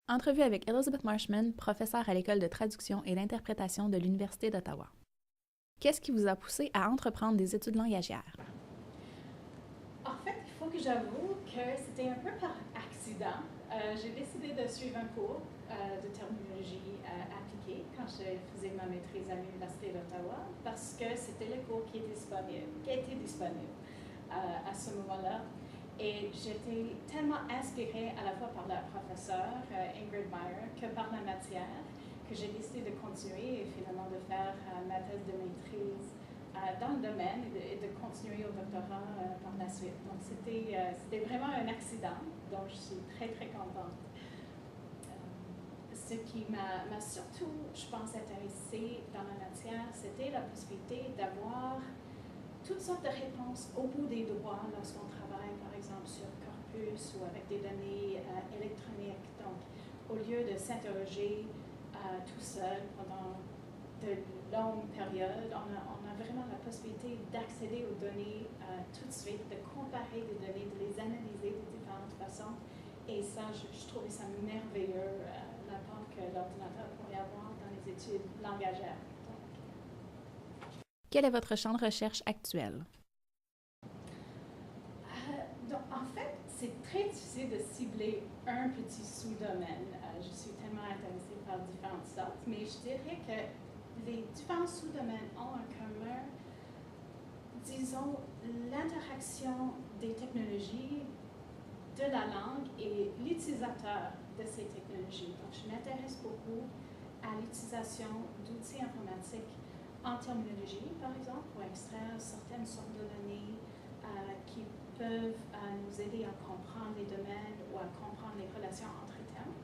Entrevue avec Elizabeth Marshman, professeure à l'École de traduction et d'interprétation de l'Université d'Ottawa. Qu'est-ce qui vous a poussé à entreprendre des études langagières? En fait, il faut que j'avoue que c'était un peu par accident. J'ai décidé de suivre un cours de terminologie appliquée quand je faisais ma maîtrise à l'Université d'Ottawa parce que c'était le cours qui était disponible à ce moment-là. Et j'étais tellement inspirée à la fois par la professeure Ingrid Meyer que par la matière que j'ai décidé de continuer et finalement de faire ma thèse de maîtrise dans le domaine et de continuer au doctorat par la suite. Donc c'était vraiment un accident, donc je suis très très contente. Ce qui m'a surtout, je pense, intéressée dans la matière, c'était la possibilité d'avoir toutes sortes de réponses au bout des doigts lorsqu'on travaille, par exemple, sur corpus ou avec des données électroniques. Donc, au lieu de s'interroger tout seul pendant de longues périodes, on a vraiment la possibilité d'accéder aux données tout de suite, de comparer des données, de les analyser de différentes façons. Et ça, je trouvais ça merveilleux, l'apport que l'ordinateur pourrait avoir dans les études langagières. Quel est votre champ de recherche actuel? Donc, en fait, c'est très difficile de cibler un petit sous-domaine. Je suis tellement intéressée par différentes sortes, mais je dirais que les différents sous-domaines ont en commun, disons, l'interaction des technologies, de la langue et l'utilisateur de ces technologies. Donc, je m'intéresse beaucoup à l'utilisation d'outils informatiques en terminologie, par exemple, pour extraire certaines sortes de données qui peuvent nous aider à comprendre les domaines ou à comprendre les relations entre termes.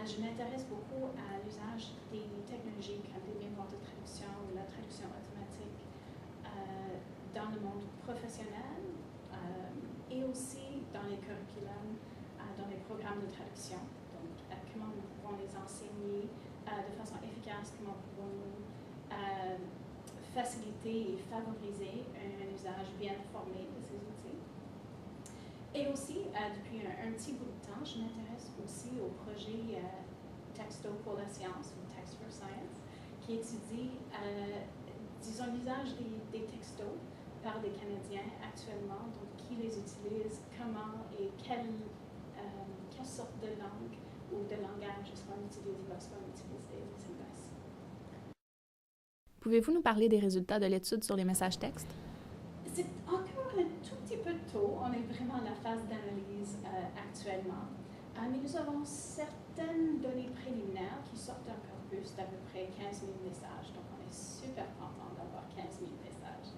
Je m'intéresse beaucoup à l'usage des technologies comme les mémoires de traduction ou la traduction automatique dans le monde professionnel et aussi dans les curriculums, dans les programmes de traduction. Donc, comment nous pouvons les enseigner de façon efficace, comment pouvons-nous faciliter et favoriser un usage bien formé de ces outils. Et aussi, depuis un petit bout de temps, je m'intéresse aussi au projet Texto pour la science, ou Text for Science, qui étudie, disons, l'usage des textos par des Canadiens actuellement, donc qui les utilisent, comment et quelle sorte de langue ou de langage est-ce qu'on utilise lorsqu'on utilise des SMS. Pouvez-vous nous parler des résultats de l'étude sur les messages textes? C'est encore un tout petit peu tôt, on est vraiment à la phase d'analyse actuellement, mais nous avons certaines données préliminaires qui sortent d'un corpus d'à peu près 15 000 messages, donc on est super content d'avoir 15 000 messages.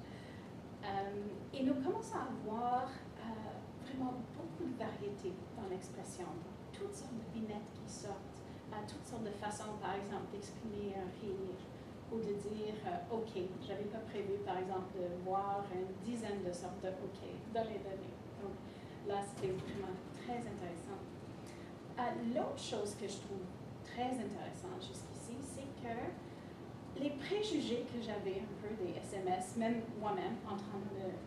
Et nous commençons à avoir vraiment beaucoup de variété dans l'expression, toutes sortes de vignettes qui sortent, toutes sortes de façons, par exemple, d'exprimer un rire ou de dire OK. Je n'avais pas prévu, par exemple, de voir une dizaine de sortes de OK dans les données. Donc là, c'était vraiment très intéressant. L'autre chose que je trouve très intéressante jusqu'ici, c'est que les préjugés que j'avais un peu des SMS, même moi-même, en train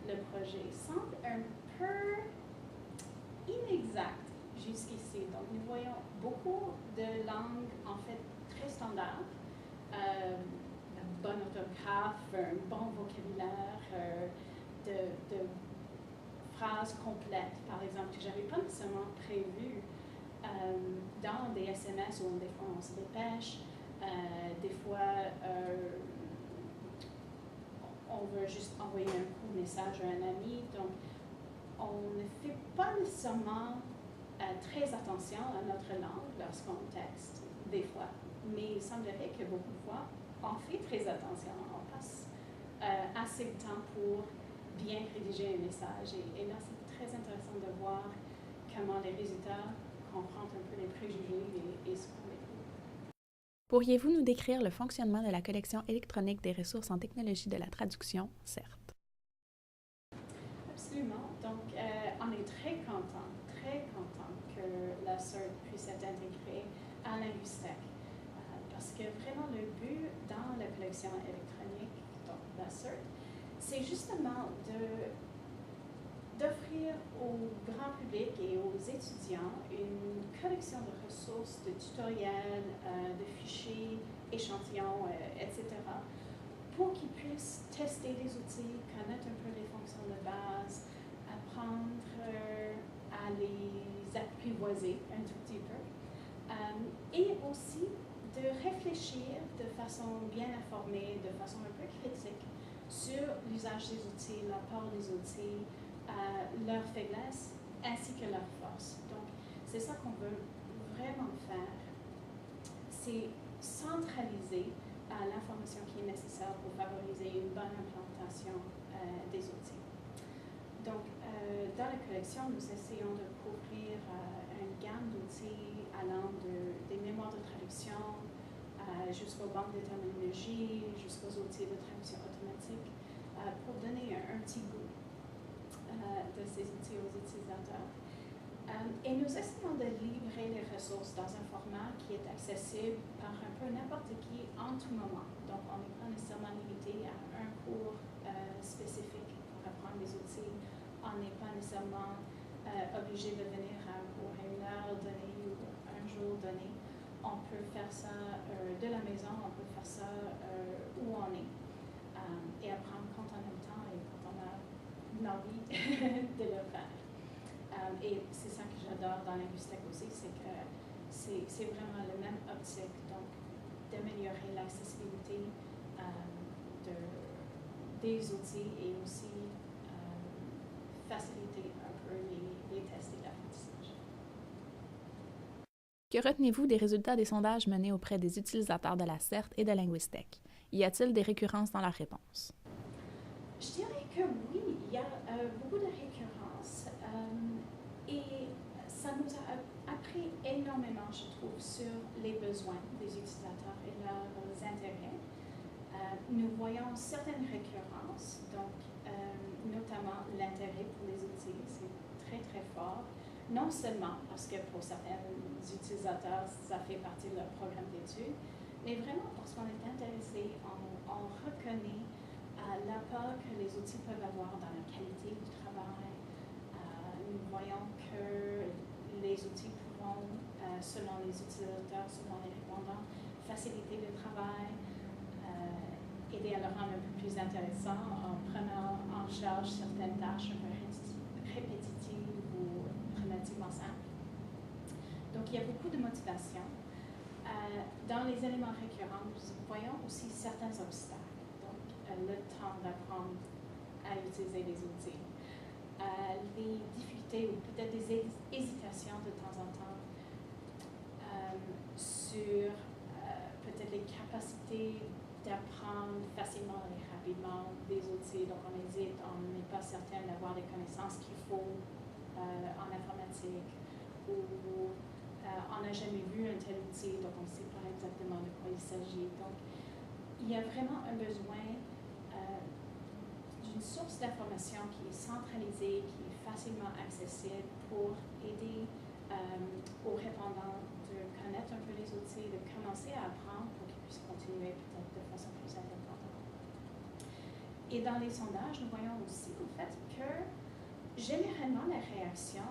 le projet, semblent un peu inexacts jusqu'ici. Donc, nous voyons beaucoup de langues, en fait, très standards, un bon orthographe, un bon vocabulaire, de phrases complètes, par exemple, que je n'avais pas nécessairement prévues dans des SMS où des fois on se dépêche, des fois on veut juste envoyer un court message à un ami. Donc, on ne fait pas nécessairement très attention à notre langue lorsqu'on texte, des fois. Mais il semblerait que beaucoup de fois, on fait très attention. On passe assez de temps pour bien rédiger un message. Et là, c'est très intéressant de voir comment les résultats confrontent un peu les préjugés et ce qu'on écoute. Pourriez-vous nous décrire le fonctionnement de la collection électronique des ressources en technologie de la traduction, CERT? Absolument. Donc, on est très content que la CERT puisse être intégrée à l'INUSTEC. Parce que vraiment, le but dans la collection électronique, donc la CERT, c'est justement de d'offrir au grand public et aux étudiants une collection de ressources, de tutoriels, de fichiers, échantillons, etc., pour qu'ils puissent tester les outils, connaître un peu les fonctions de base, apprendre à les apprivoiser un tout petit peu, et aussi de réfléchir de façon bien informée, de façon un peu critique, sur l'usage des outils, l'apport des outils, leurs faiblesses ainsi que leurs forces. Donc, c'est ça qu'on veut vraiment faire, c'est centraliser l'information qui est nécessaire pour favoriser une bonne implantation des outils. Donc, dans la collection, nous essayons de couvrir une gamme d'outils allant des mémoires de traduction jusqu'aux banques de terminologie, jusqu'aux outils de traduction automatique, pour donner un petit goût de ces outils aux utilisateurs. Et nous essayons de livrer les ressources dans un format qui est accessible par un peu n'importe qui en tout moment. Donc, on n'est pas nécessairement limité à un cours spécifique pour apprendre les outils. On n'est pas nécessairement obligé de venir à un cours à une heure donnée ou un jour donné. On peut faire ça de la maison, on peut faire ça où on est et apprendre quand on a le temps et quand on a l'envie de le faire. Et c'est ça que j'adore dans Linguistec aussi, c'est que c'est vraiment la même optique, donc d'améliorer l'accessibilité des outils et aussi faciliter un peu les tests et l'apprentissage. Que retenez-vous des résultats des sondages menés auprès des utilisateurs de la CERT et de Linguistec? Y a-t-il des récurrences dans leurs réponses? Je dirais que oui, il y a beaucoup de récurrences et ça nous a appris énormément, je trouve, sur les besoins des utilisateurs et leurs intérêts. Nous voyons certaines récurrences, donc notamment l'intérêt pour les outils, c'est très très fort. Non seulement parce que pour certains utilisateurs, ça fait partie de leur programme d'études, mais vraiment parce qu'on est intéressé, on reconnaît l'apport que les outils peuvent avoir dans la qualité du travail. Nous voyons que les outils pourront, selon les utilisateurs, selon les répondants, faciliter le travail, aider à le rendre un peu plus intéressant en prenant en charge certaines tâches un peu répétitives ou relativement simples. Donc, il y a beaucoup de motivation. Dans les éléments récurrents, nous voyons aussi certains obstacles. Donc, le temps d'apprendre à utiliser les outils, les difficultés ou peut-être des hésitations de temps en temps sur peut-être les capacités d'apprendre facilement et rapidement des outils. Donc, on hésite, on n'est pas certain d'avoir les connaissances qu'il faut en informatique ou on n'a jamais vu un tel outil, donc on ne sait pas exactement de quoi il s'agit. Donc, il y a vraiment un besoin d'une source d'information qui est centralisée, qui est facilement accessible pour aider aux répondants de connaître un peu les outils, de commencer à apprendre pour qu'ils puissent continuer peut-être de façon plus indépendante. Et dans les sondages, nous voyons aussi en fait que généralement la réaction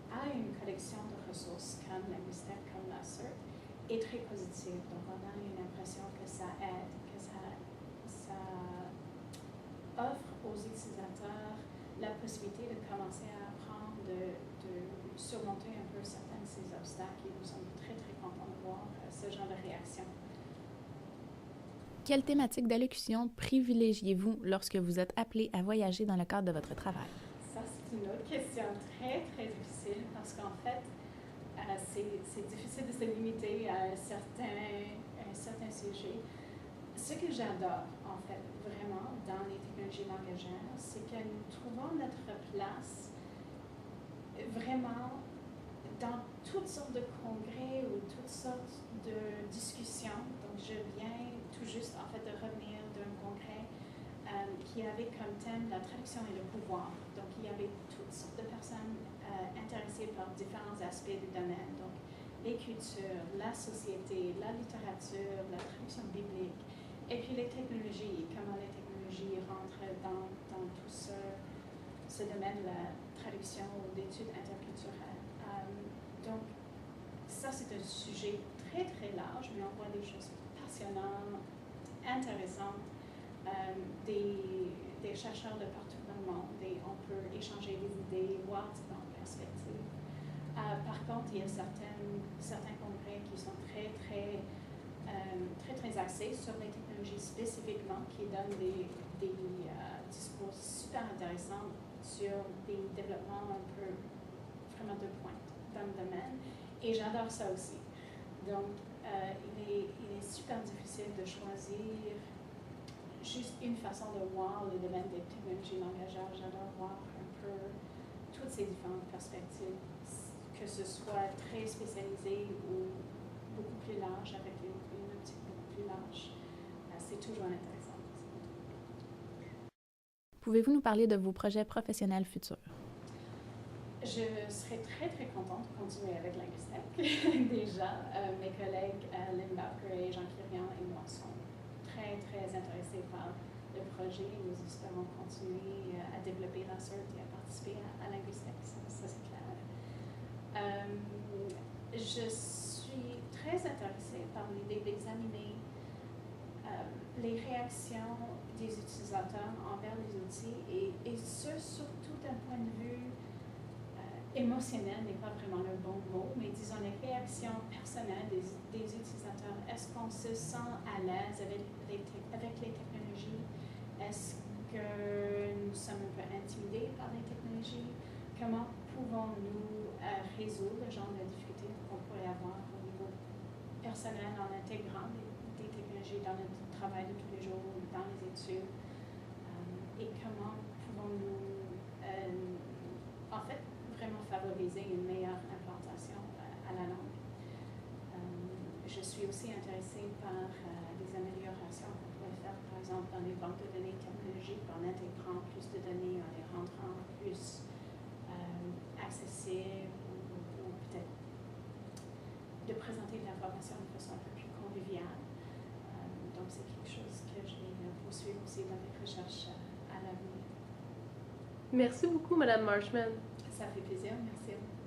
à une collection de ressources comme Linguistec, comme la CERT, est très positive. Donc on a une impression que ça aide, que ça offre aux utilisateurs la possibilité de commencer à apprendre, de surmonter un peu certains de ces obstacles et nous sommes très très contents de voir ce genre de réaction. Quelle thématique d'allocution privilégiez-vous lorsque vous êtes appelé à voyager dans le cadre de votre travail? Ça, c'est une autre question très très difficile parce qu'en fait, c'est difficile de se limiter à un certain sujet. Ce que j'adore, en fait, vraiment, dans les technologies langagières, c'est que nous trouvons notre place vraiment dans toutes sortes de congrès ou toutes sortes de discussions. Donc, je viens tout juste, en fait, de revenir d'un congrès qui avait comme thème la traduction et le pouvoir. Donc, il y avait toutes sortes de personnes intéressées par différents aspects du domaine. Donc, les cultures, la société, la littérature, la traduction biblique, et puis les technologies, comment les technologies rentrent dans tout ce ce domaine de la traduction ou d'études interculturelles. Donc, ça, c'est un sujet très, très large, mais on voit des choses passionnantes, intéressantes, des chercheurs de partout dans le monde, et on peut échanger des idées, voir différentes perspectives. Par contre, il y a certains congrès qui sont très axés sur les technologies spécifiquement, qui donnent des discours super intéressants sur des développements un peu vraiment de pointe dans le domaine. Et j'adore ça aussi. Donc, il est super difficile de choisir juste une façon de voir le domaine des technologies langagières. J'adore voir un peu toutes ces différentes perspectives, que ce soit très spécialisé ou beaucoup plus large, avec une optique beaucoup plus large. C'est toujours intéressant. Pouvez-vous nous parler de vos projets professionnels futurs? Je serais très contente de continuer avec Linguistec. Déjà, mes collègues Lynn Bowker et Jean Kirian et moi sont très intéressés par le projet. Nous espérons continuer à développer la CERT et à participer à Linguistec, ça c'est clair. Je suis très intéressée par l'idée d'examiner les réactions des utilisateurs envers les outils et ce, surtout d'un point de vue émotionnel n'est pas vraiment le bon mot, mais disons les réactions personnelles des utilisateurs. Est-ce qu'on se sent à l'aise avec les technologies? Est-ce que nous sommes un peu intimidés par les technologies? Comment pouvons-nous résoudre le genre de difficultés qu'on pourrait avoir au niveau personnel en intégrant des technologies dans notre travail de tous les jours, dans les études? Et comment pouvons-nous, en fait, vraiment favoriser une meilleure implantation à la langue. Je suis aussi intéressée par les améliorations qu'on pourrait faire, par exemple, dans les banques de données technologiques, en intégrant plus de données, en les rendant plus accessibles ou peut-être de présenter de l'information de façon un peu plus conviviale. Donc, c'est quelque chose que je vais poursuivre aussi dans mes recherches à l'avenir. Merci beaucoup, Mme Marshman. Ça fait plaisir, merci à vous.